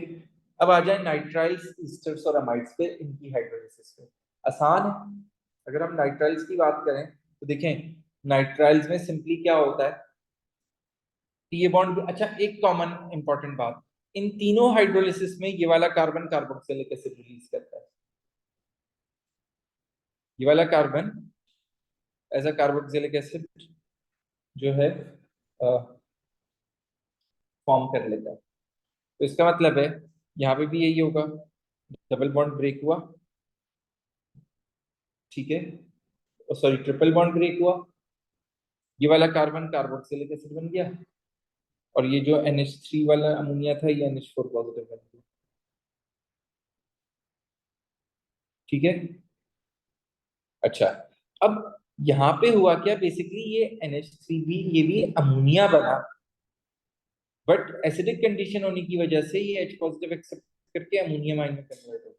अब आ जाए नाइट्राइल्स, ईस्टर्स और अमाइड्स पे, इनकी हाइड्रोलिसिस पे। आसान है। अगर हम नाइट्राइल्स की बात करें तो देखें, नाइट्राइल्स में सिंपली क्या होता है, ये बॉन्ड, अच्छा एक कॉमन इंपॉर्टेंट बात, इन तीनों हाइड्रोलिसिस में ये वाला कार्बन कार्बोक्सिलिक एसिड रिलीज करता है, ये वाला carbon as a carboxylic acid जो है फॉर्म कर लेता है। तो इसका मतलब है यहाँ पे भी यही होगा, डबल बॉन्ड ब्रेक हुआ, ठीक है, सॉरी ट्रिपल बॉन्ड ब्रेक हुआ, ये वाला कार्बन कार्बोक्सिलिक एसिड बन गया, और ये जो NH3 वाला अमोनिया था ये NH4 पॉजिटिव बन गया। ठीक है, अच्छा अब यहाँ पे हुआ क्या, बेसिकली ये NH3 भी, ये भी अमोनिया बना, बट एसिडिक कंडीशन होने की वजह से ये H पॉजिटिव एक्सेप्ट करके अमोनियम आयन में कन्वर्ट हो गया।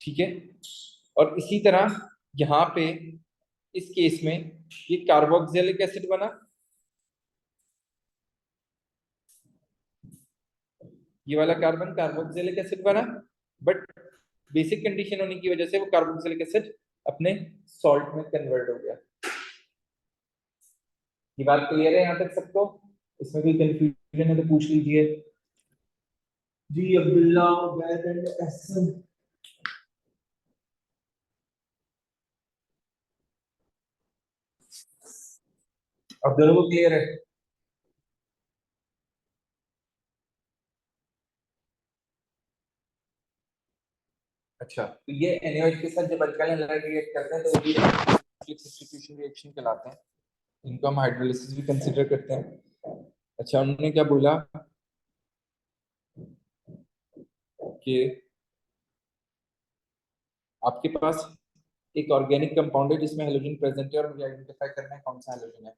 ठीक है, और इसी तरह यहाँ पे इस केस में ये कार्बोक्सिलिक एसिड बना, ये वाला कार्बन कार्बोक्सिलिक एसिड बना, बट बेसिक कंडीशन होने की वजह से वो कार्बोक्सिलिक एसिड अपने सॉल्ट में कन्वर्ट हो गया। ये बात क्लियर है यहाँ तक सबको? इसमें कोई कंफ्यूजन है तो पूछ लीजिए। जी अब्दुल्ला, उबैद एंड एहसन, अब दोनों को क्लियर है? अच्छा, तो ये NaOH के साथ जब अल्काइल हैलाइड रिएक्ट करते हैं तो वो भी सब्स्टिट्यूशन रिएक्शन कहलाते हैं, इनको हम हाइड्रोलिसिस भी कंसीडर करते हैं। अच्छा, उन्होंने क्या बोला कि आपके पास एक ऑर्गेनिक कंपाउंड है जिसमें हेलोजन प्रेजेंट है और मुझे आइडेंटिफाई करना है कौन सा हेलोजन है,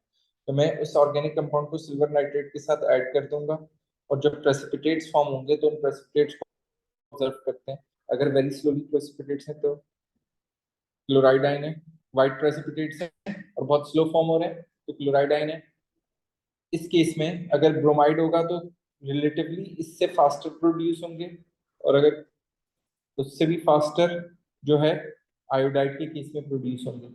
तो मैं उस ऑर्गेनिक कंपाउंड को सिल्वर नाइट्रेट के साथ ऐड कर दूंगा, और जब प्रेसिपिटेट्स फॉर्म होंगे तो उन प्रेसिपिटेट्स को ऑब्जर्व करते हैं। अगर वेरी स्लोली प्रेसिपिटेट्स हैं तो क्लोराइड आयन है, व्हाइट प्रेसिपिटेट्स हैं और बहुत स्लो फॉर्म हो रहे हैं तो क्लोराइड आयन है। इस केस में अगर ब्रोमाइड होगा तो रिलेटिवली इससे फास्टर प्रोड्यूस होंगे, और अगर उससे भी फास्टर जो है आयोडाइड के केस में प्रोड्यूस होंगे।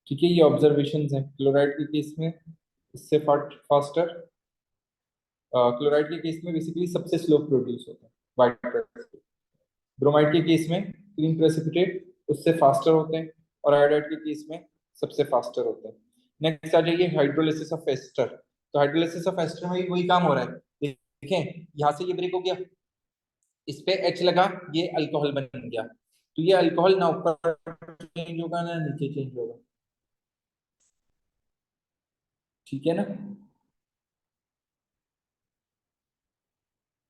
ठीक है, ये ऑब्जर्वेशंस हैं। क्लोराइड के केस में इससे फास्टर, क्लोराइड के केस में बेसिकली सबसे स्लो प्रोड्यूस होता है व्हाइट। ब्रोमाइड के केस में क्लीन प्रेसिपिटेट उससे फास्टर होते हैं, और आयोडाइड के केस में सबसे फास्टर होते हैं। नेक्स्ट आ जाइए हाइड्रोलिसिस ऑफ एस्टर। तो हाइड्रोलिसिस ऑफ एस्टर में वही काम हो रहा है, देखें यहाँ से ये ब्रेक हो गया, इस पे H लगा, ये अल्कोहल बन गया, तो ये अल्कोहल ना ऊपर चेंज होगा ना नीचे चेंज होगा। ठीक है ना,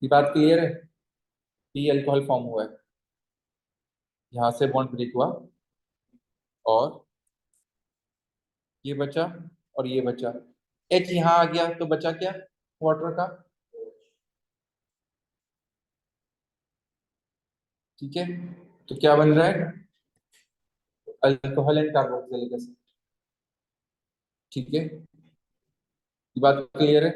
ये बात क्लियर है? ये अल्कोहल फॉर्म हुआ है, यहाँ से बॉन्ड ब्रेक हुआ, और ये बचा और ये बचा, H यहाँ आ गया तो बचा क्या, वाटर का। ठीक है, तो क्या बन रहा है, अल्कोहल एंड कार्बोक्सिलिक एसिड। ठीक है, ये बात क्लियर है?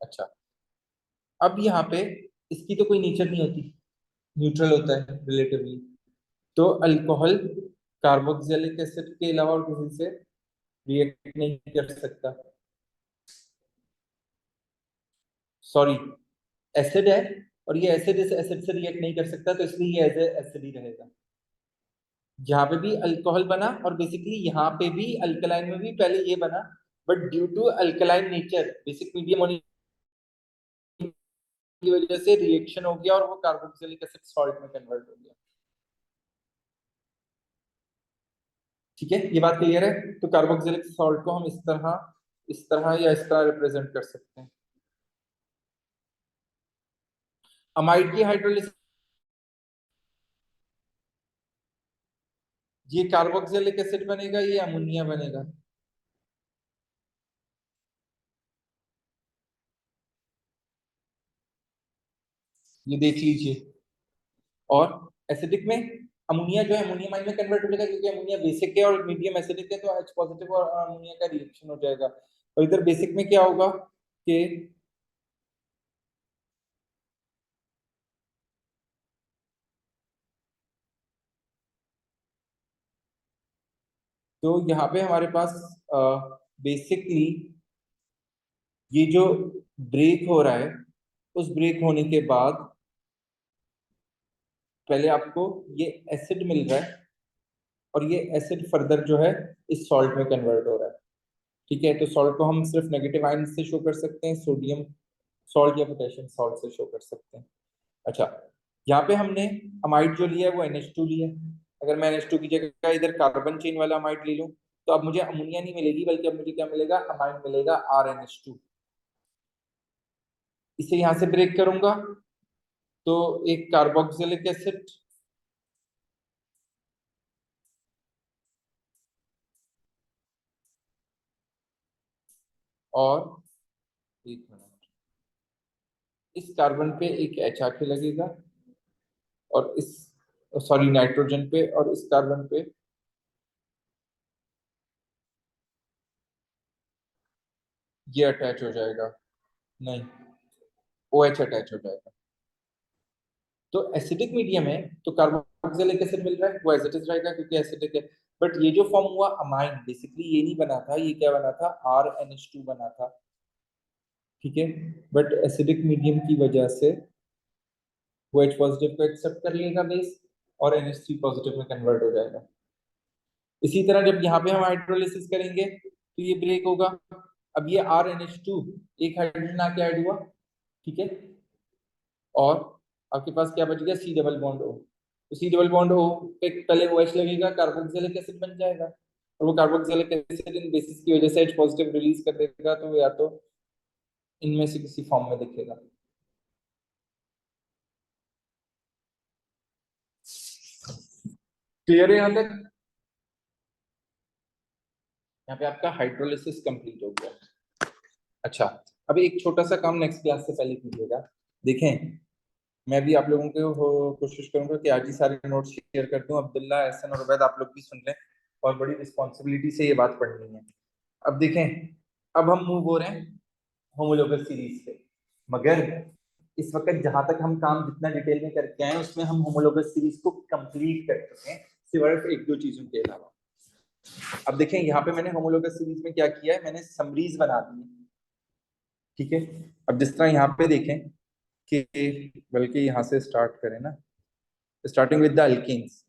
अच्छा, अब यहाँ पे इसकी तो कोई नेचर नहीं होती, न्यूट्रल होता है रिलेटिवली, तो अल्कोहल कार्बोक्सिलिक एसिड के अलावा और किसी से रिएक्ट नहीं कर सकता। सॉरी, एसिड है और ये एसिड इस एसिड से रिएक्ट नहीं कर सकता, तो इसलिए ये एज एसिड ही रहेगा। यहाँ पे भी अल्कोहल बना, और बेसिकली यहाँ पे भी अल्कलाइन में भी पहले ये बना, but due to alkaline nature basic medium होने की वजह से रिएक्शन हो गया और वो कार्बोक्सिलिक एसिड सॉल्ट में कन्वर्ट हो गया। ठीक है, ये बात क्लियर है। तो कार्बोक्सिलिक सॉल्ट को हम इस तरह या इस तरह रिप्रेजेंट कर सकते हैं। अमाइड की हाइड्रोलिसिस, ये कार्बोक्सिलिक एसिड बनेगा, ये अमोनिया बनेगा। ये देख लीजिए। और एसिडिक में अमोनिया जो है अमोनियम आयन में कन्वर्ट हो जाएगा, क्योंकि अमोनिया बेसिक है और मीडियम एसिडिक है, तो H पॉजिटिव और अमोनिया का रिएक्शन हो जाएगा। और इधर बेसिक में क्या होगा कि तो यहाँ पे हमारे पास बेसिकली ये जो ब्रेक हो रहा है, उस ब्रेक होने के बाद पहले आपको ये एसिड मिल रहा है और ये एसिड फर्दर जो है इस सॉल्ट में कन्वर्ट हो रहा है। ठीक है, तो सॉल्ट को हम सिर्फ नेगेटिव आयन से शो कर सकते हैं, सोडियम सॉल्ट या पोटेशियम सॉल्ट से शो कर सकते हैं। अच्छा, यहाँ पे हमने अमाइड जो लिया है वो NH2 लिया है। अगर मैं NH2 की जगह इधर कार्बन चेन वाला अमाइड ले लूं तो अब मुझे अमोनिया नहीं मिलेगी, बल्कि अब मुझे क्या मिलेगा, अमाइड मिलेगा RNH2। इसे यहां से ब्रेक करूंगा तो एक कार्बोक्सिलिक एसिड और एक मिनट, इस कार्बन पे एक H आके लगेगा और इस सॉरी नाइट्रोजन पे, और इस कार्बन पे ये अटैच हो जाएगा, नहीं OH अटैच हो जाएगा। तो एसिडिक मीडियम है तो कार्बोक्सिलिक एसिड मिल रहा है, वो एज इट इज रहेगा क्योंकि एसिडिक है। बट ये जो फॉर्म हुआ अमाइन, बेसिकली ये नहीं बना था, ये क्या बना था, RNH2 बना था। ठीक है, बट एसिडिक मीडियम की वजह से वो H पॉजिटिव को एक्सेप्ट कर लेगा बेस और NH3 पॉजिटिव में कन्वर्ट हो जाएगा। इसी तरह जब यहाँ पे हम हाइड्रोलिसिस करेंगे तो ये ब्रेक होगा। अब ये RNH2 एक हाइड्रोजन आके ऐड हुआ, ठीक है, और आपके पास क्या बच गया, C डबल बॉन्ड O। तो C डबल बॉन्ड O पे पहले OH लगेगा, कार्बोक्सिलिक एसिड बन जाएगा, और वो कार्बोक्सिलिक एसिड इन बेसिस की वजह से H पॉजिटिव रिलीज कर देगा, तो या तो इनमें से किसी फॉर्म में दिखेगा। क्लियर है यहाँ तक? यहाँ पे आपका हाइड्रोलिसिस कंप्लीट हो गया। अच्छा, अब एक छोटा सा काम नेक्स्ट क्लास से पहले कीजिएगा। देखें, मैं भी आप लोगों को कोशिश करूंगा कि आज ही सारे नोट्स शेयर कर दूं। अब्दुल्ला, एहसन और उबैद, आप लोग भी सुन लें, और बड़ी रिस्पॉन्सिबिलिटी से ये बात पढ़नी है। अब देखें, अब हम मूव हो रहे हैं होमोलोगस सीरीज पे, मगर इस वक्त जहां तक हम काम जितना डिटेल में करके आए उसमें हम होमोलोगस सीरीज को कंप्लीट कर चुके हैं, सिर्फ एक दो चीजों के अलावा। अब देखें, यहाँ पे मैंने होमोलोगस सीरीज में क्या किया है, मैंने समरीज बना दी है। ठीक है, अब जिस तरह यहाँ पे देखें कि, बल्कि यहाँ से स्टार्ट करें ना, स्टार्टिंग विद द अल्कीन्स।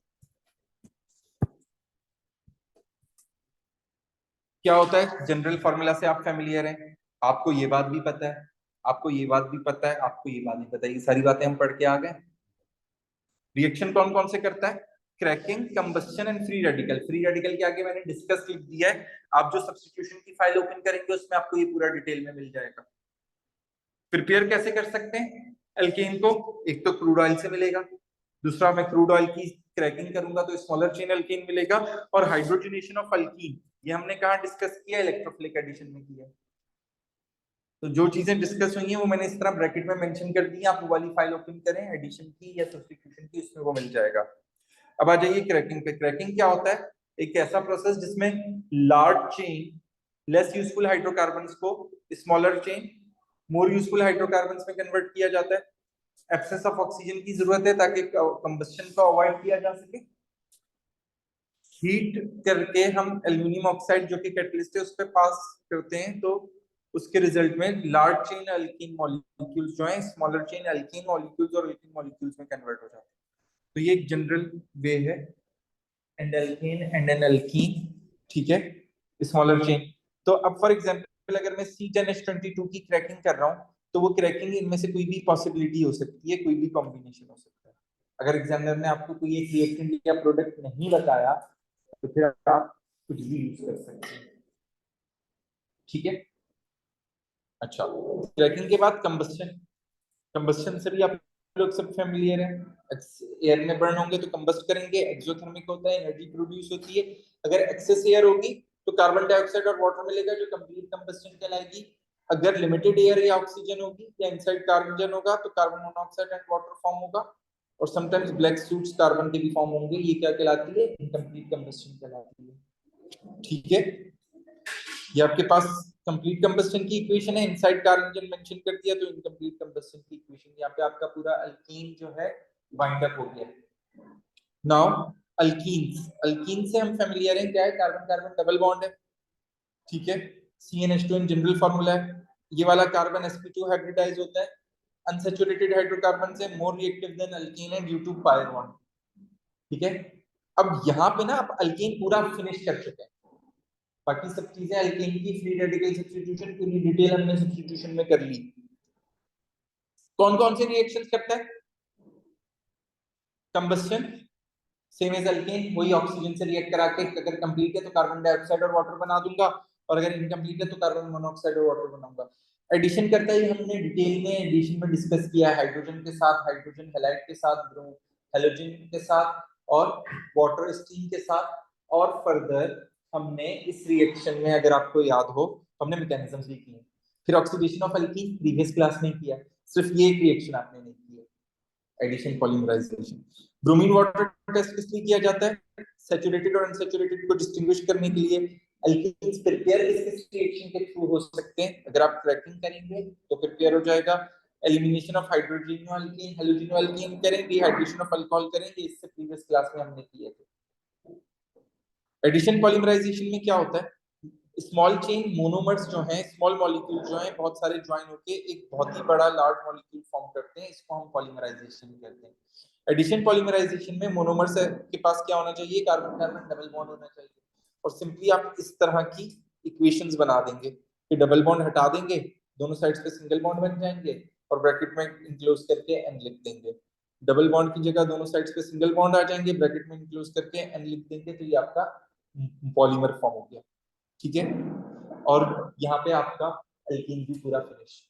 क्या होता है, जनरल फॉर्मूला से आप फेमिलियर हैं, आपको ये बात भी पता है, आपको ये बात भी पता है, आपको ये बात भी पता है, ये सारी बातें हम पढ़ के आ गए। रिएक्शन कौन कौन से करता है, cracking, combustion and free radical. Free radical के आगे मैंने डिस्कस लिख दिया है, आप जो सब्स्टिट्यूशन की फाइल ओपन करेंगे उसमें आपको ये पूरा डिटेल में मिल जाएगा। प्रिपेयर कैसे कर सकते हैं एल्केन को, एक तो क्रूड ऑयल से मिलेगा, दूसरा मैं क्रूड ऑयल की क्रैकिंग करूंगा तो स्मॉलर चेन एल्केन मिलेगा, और हाइड्रोजनेशन ऑफ अल्कीन ये हमने कहा डिस्कस किया, इलेक्ट्रोफिलिक एडिशन में किया। तो जो चीजें डिस्कस हुई हैं वो मैंने इस तरह ब्रैकेट में मेंशन कर दी है, आप वो वाली फाइल ओपन करें एडिशन की या सब्स्टिट्यूशन की, उसमें वो मिल जाएगा। अब आ जाइए क्रैकिंग पे। क्रैकिंग क्या होता है, एक ऐसा प्रोसेस जिसमें large chain less useful hydrocarbons को smaller chain more useful hydrocarbons में कन्वर्ट किया जाता है। एब्सेंस ऑफ ऑक्सीजन की जरूरत है ताकि कंबस्शन को अवॉइड किया जा सके। हीट करके हम एल्यूमिनियम ऑक्साइड जो कि कैटलिस्ट है उस पर पास करते हैं, तो उसके रिजल्ट में लार्ज चेन अल्कीन मॉलिक्यूल्स जो है स्मॉलर चेन अल्कीन मॉलिक्यूल्स और अल्कीन मॉलिक्यूल्स में कन्वर्ट हो जाते हैं। तो ये एक जनरल वे है, and alkene and an alkene, ठीक है, स्मॉलर चेन। तो अब फॉर एग्जांपल अगर मैं C10H22 की क्रैकिंग कर रहा हूँ तो वो क्रैकिंग इनमें से कोई भी पॉसिबिलिटी हो सकती है, कोई भी कॉम्बिनेशन हो सकता है। अगर एग्जामिनर ने आपको कोई एक रिएक्टेंट या प्रोडक्ट नहीं बताया तो फिर आप कुछ भी यूज कर सकते हैं। ठीक है। अच्छा, क्रैकिंग के बाद कंबस्शन। कंबस्शन से भी आप लोग सब फैमिलियर हैं। एयर में बर्न होंगे तो कंबस्ट करेंगे, एक्सोथर्मिक होता है, एनर्जी प्रोड्यूस होती है। अगर एक्सेस एयर होगी तो कार्बन डाइऑक्साइड और वाटर मिलेगा जो कंप्लीट कंबस्शन कहलाएगी। अगर लिमिटेड एयर या ऑक्सीजन होगी या इनसाइड कार्बन होगा तो carbon monoxide and water form होगा। और समटाइम्स ब्लैक सूट्स कार्बन के भी फॉर्म होंगे। ये क्या कहलाती है? इनकम्प्लीट कंबस्शन कहलाती है। ठीक है, ये आपके पास कंप्लीट कंबस्शन की इक्वेशन है। इनसाइड कार्बन मेंशन कर दिया तो इनकम्प्लीट कंबस्शन की इक्वेशन। यहाँ पे आपका पूरा अल्कीन जो है वाइंड अप हो गया। Now alkenes. अल्कीन से हम फेमिलियर हैं, क्या है? कार्बन कार्बन डबल बॉन्ड है। ठीक है, CnH2 इन जनरल फार्मूला है। ये वाला कार्बन sp2 हाइब्रिडाइज होता है अनसैचुरेटेड हाइड्रोकार्बन से, मोर रिएक्टिव देन अल्कीन है ड्यू टू पाई बॉन्ड। ठीक है, अब यहाँ पे ना आप अल्कीन पूरा फिनिश कर चुके हैं। बाकी सब चीजें अल्कीन की फ्री रेडिकल सब्स्टिट्यूशन पूरी डिटेल हमने सब्स्टिट्यूशन में कर ली। कौन कौन से रिएक्शंस करता है? कंबस्शन सेम एज अल्केन, वही ऑक्सीजन से रिएक्ट करा के अगर कंप्लीट है तो कार्बन डाइऑक्साइड और वाटर बना दूंगा, और अगर इनकम्प्लीट है तो कार्बन मोनोऑक्साइड और वाटर बनाऊंगा। एडिशन करता है, हमने डिटेल में एडिशन में डिस्कस किया है, हाइड्रोजन के साथ, हाइड्रोजन हैलाइड के साथ, हेलोजन के साथ और वाटर स्टीम के साथ। और फर्दर हमने इस रिएक्शन में, अगर आपको याद हो, तो हमने मैकेनिज्म्स भी किए। फिर oxidation of alkene previous class में किया, सिर्फ ये एक रिएक्शन आपने नहीं की, addition polymerisation. Bromine water test किस लिए किया जाता है? सैचुरेटेड और अनसैचुरेटेड को डिस्टिंग्विश करने के लिए। अल्कीन्स प्रिपेयर किस रिएक्शन के थ्रू हो सकते हैं? अगर आप क्रैकिंग करेंगे तो प्रिपेयर हो जाएगा। Elimination of hydrogen alkyne, halogen alkyne करें, डिहाइड्रेशन ऑफ अल्कोहल करेंगे, इससे प्रीवियस क्लास में हमने किए थे। एडिशन पॉलीमराइजेशन में क्या होता है? स्मॉल चेन मोनोमर्स जो हैं, स्मॉल मॉलिक्यूल जो हैं, बहुत सारे ज्वाइन होके एक बहुत ही बड़ा लार्ज मॉलिक्यूल फॉर्म करते हैं, इसको हम पॉलीमराइजेशन कहते हैं। एडिशन पॉलीमराइजेशन में मोनोमर्स के पास क्या होना चाहिए? कार्बन कार्बन डबल बॉन्ड होना चाहिए। और सिंपली आप इस तरह की इक्वेशंस बना देंगे कि डबल बॉन्ड हटा देंगे, दोनों साइड्स पे सिंगल बॉन्ड बन जाएंगे और ब्रैकेट में इनक्लोज करके एन लिख देंगे। डबल बॉन्ड की जगह दोनों साइड्स पे सिंगल बॉन्ड आ जाएंगे, ब्रैकेट में इनक्लोज करके एन लिख देंगे, तो ये आपका पॉलीमर फॉर्म हो गया। ठीक है, और यहाँ पे आपका अल्कीन भी पूरा फिनिश।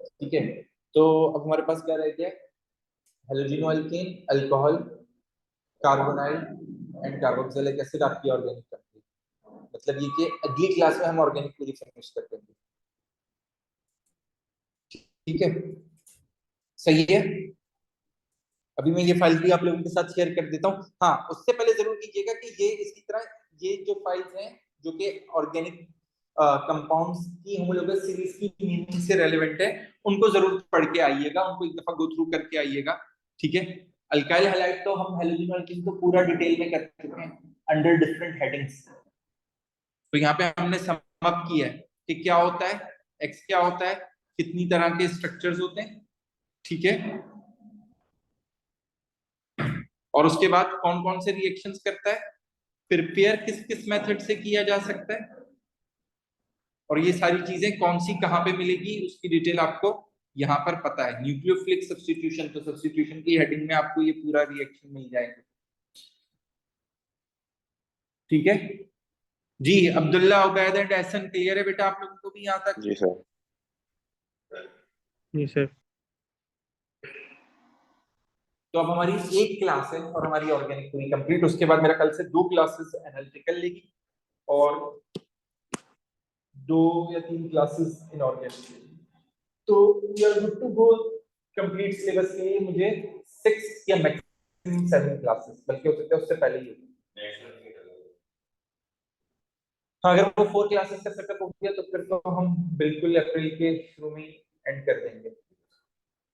ठीक है, तो अब हमारे पास क्या रह गया? Halogeno alkene, alcohol, carbonyl and carboxylic acid आपकी ऑर्गेनिक कंप्लीट। मतलब ये कि अगली क्लास में हम ऑर्गेनिक पूरी फिनिश कर देंगे। ठीक है, सही है। अभी मैं ये फाइल भी आप लोगों के साथ शेयर कर देता हूँ। हाँ, उससे पहले जरूर कीजिएगा कि ये इसी तरह ये जो फाइल्स हैं जो कि ऑर्गेनिक कंपाउंड्स की होमोलोगस सीरीज की मीनिंग से रेलेवेंट है, उनको जरूर पढ़ के आइएगा, उनको एक दफा गो थ्रू करके आइएगा। ठीक है, अल्काइल हैलाइड तो हम हेलोजन अल्कीन को पूरा डिटेल में कर चुके हैं अंडर डिफरेंट हेडिंग्स। तो यहाँ पे हमने सम अप किया है कि क्या होता है, एक्स क्या होता है, कितनी तरह के स्ट्रक्चर्स होते हैं। ठीक है, और उसके बाद कौन कौन से रिएक्शंस करता है, प्रिपेयर किस किस मेथड से किया जा सकता है, और ये सारी चीजें कौन सी कहां पे मिलेगी उसकी डिटेल आपको यहाँ पर पता है। न्यूक्लियोफिलिक सब्स्टिट्यूशन, तो सब्स्टिट्यूशन की हेडिंग में आपको ये पूरा रिएक्शन मिल जाएगा। ठीक है जी, अब्दुल्ला, उबैद एंड एहसन क्लियर है बेटा आप लोगों को भी यहाँ तक? जी सर। जी सर। तो अब हमारी एक क्लास है और हमारी ऑर्गेनिक पूरी कंप्लीट। उसके बाद मेरा कल से 2 क्लासेस एनालिटिकल लेगी और 2 या 3 क्लासेस इनऑर्गेनिक। तो we are good to go complete syllabus के लिए। मुझे 6 या मैक्सिमम 7 क्लासेस, बल्कि हो सकता है उससे पहले ही। हाँ, अगर वो 4 क्लासेस का सेटअप हो गया तो फिर तो हम बिल्कुल अप्रैल के शुरू में एंड कर देंगे।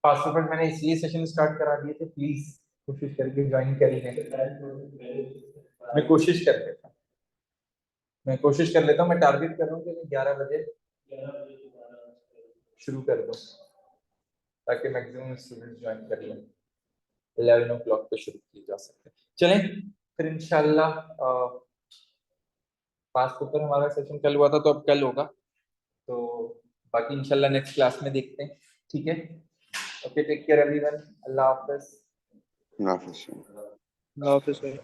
पासवर्ड मैंने इसलिए सेशन स्टार्ट करा दिए थे, प्लीज कोशिश करके ज्वाइन करिए। मैं कोशिश कर लेता हूँ, मैं टारगेट कर रहा हूँ कि मैं 11 बजे शुरू कर दूँ ताकि मैक्सिमम स्टूडेंट्स ज्वाइन कर लें। 11 o'clock पे शुरू किए जा सकते हैं। चलें फिर इंशाल्लाह। पास पेपर हमारा सेशन कल हुआ था तो अब कल होगा, तो बाकी इंशाल्लाह नेक्स्ट क्लास में देखते हैं, ठीक है। ओके, टेक केयर एवरीवन, अल्लाह हाफिज। हाफिज़। ऑफिस में